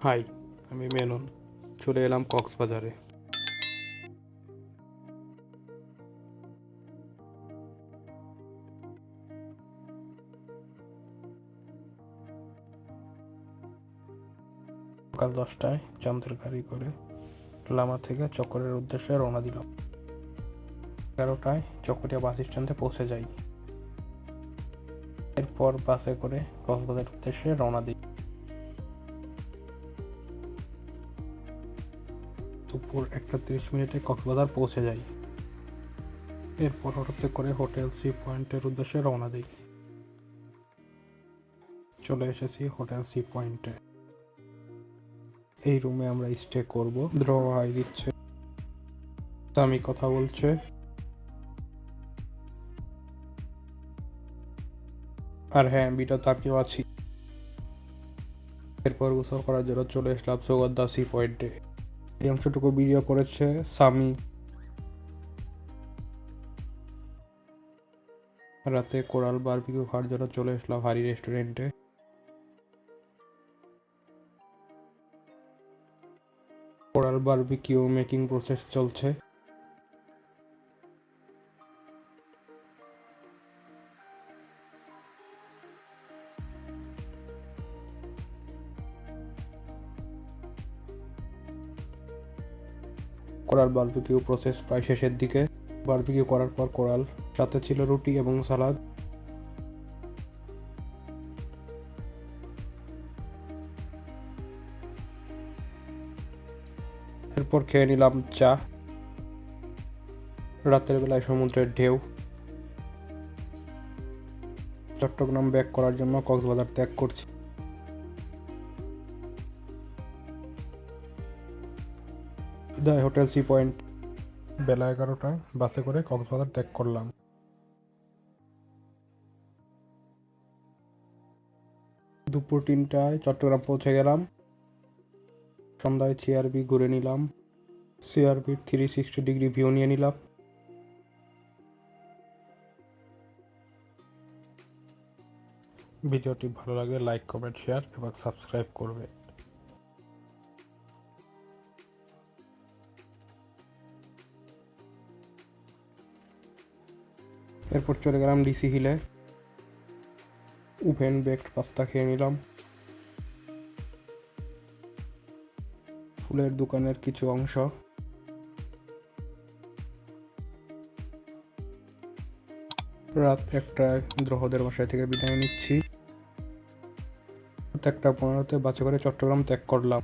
High, আমি মেনন। চলে এলাম কক্সবাজারে। সকাল 10টায় চান্দের গাড়ি করে লামা থেকে চক্করের উদ্দেশ্যে রওনা দিলাম। 11টায় চকরিয়া বাস স্ট্যান্ডে পৌঁছে যাই। এরপর বাসে করে কক্সবাজার উদ্দেশ্যে রওনা দিই। দুপুর 1:30 কক্সবাজার পৌঁছে যাই। এরপর অটোতে করে হোটেল সি পয়েন্টের উদ্দেশ্যে রওনা দিই। চলে এসেছি হোটেল সি পয়েন্টে। এই রুমে আমরা স্টে করব। হাই দিচ্ছে, আমি কথা বলছে। আর হ্যাঁ, ভিডিওতে আমিও আছি। এরপর গোসল করার জন্য চলে আসলাম চৌগদ্দা সি পয়েন্টে। এই অংশটুকু ভিডিও করেছে সামি। রাতে কোরাল বারবিকিউ খাওয়ার জন্য চলে আসলাম হারি রেস্টুরেন্টে। কোরাল বারবিকিউ মেকিং প্রসেস চলছে। কোরাল বারবিকিউ প্রসেস প্রায় শেষের দিকে। বারবিকিউ করার পর কোরাল সাথে ছিল রুটি এবং সালাদ। এরপর খেয়ে নিলাম চা। রাতের বেলায় সমুদ্রের ঢেউ। চট্টগ্রাম ব্যাক করার জন্য কক্সবাজার ত্যাগ করছি। বিদায় হোটেল সি পয়েন্ট। বেলা 11টায় বাসে করে কক্সবাজার ত্যাগ করলাম। দুপুর 3টায় চট্টগ্রাম পৌঁছে গেলাম। সন্ধ্যায় সিআরবি ঘুরে নিলাম। সিআরবির 360 ডিগ্রি ভিউ নিয়ে নিলাম। ভিডিওটি ভালো লাগলে লাইক, কমেন্ট, শেয়ার এবং সাবস্ক্রাইব করবে। এরপর চলে গেলাম ডিসি হিলে। ওভেন বেকড পাস্তা খেয়ে নিলাম। ফুলের দোকানের কিছু অংশ। রাত 1টায় দ্রোহদের বাসায় থেকে বিদায় নিচ্ছি। 1:15 বাসে করে চট্টগ্রাম ত্যাগ করলাম।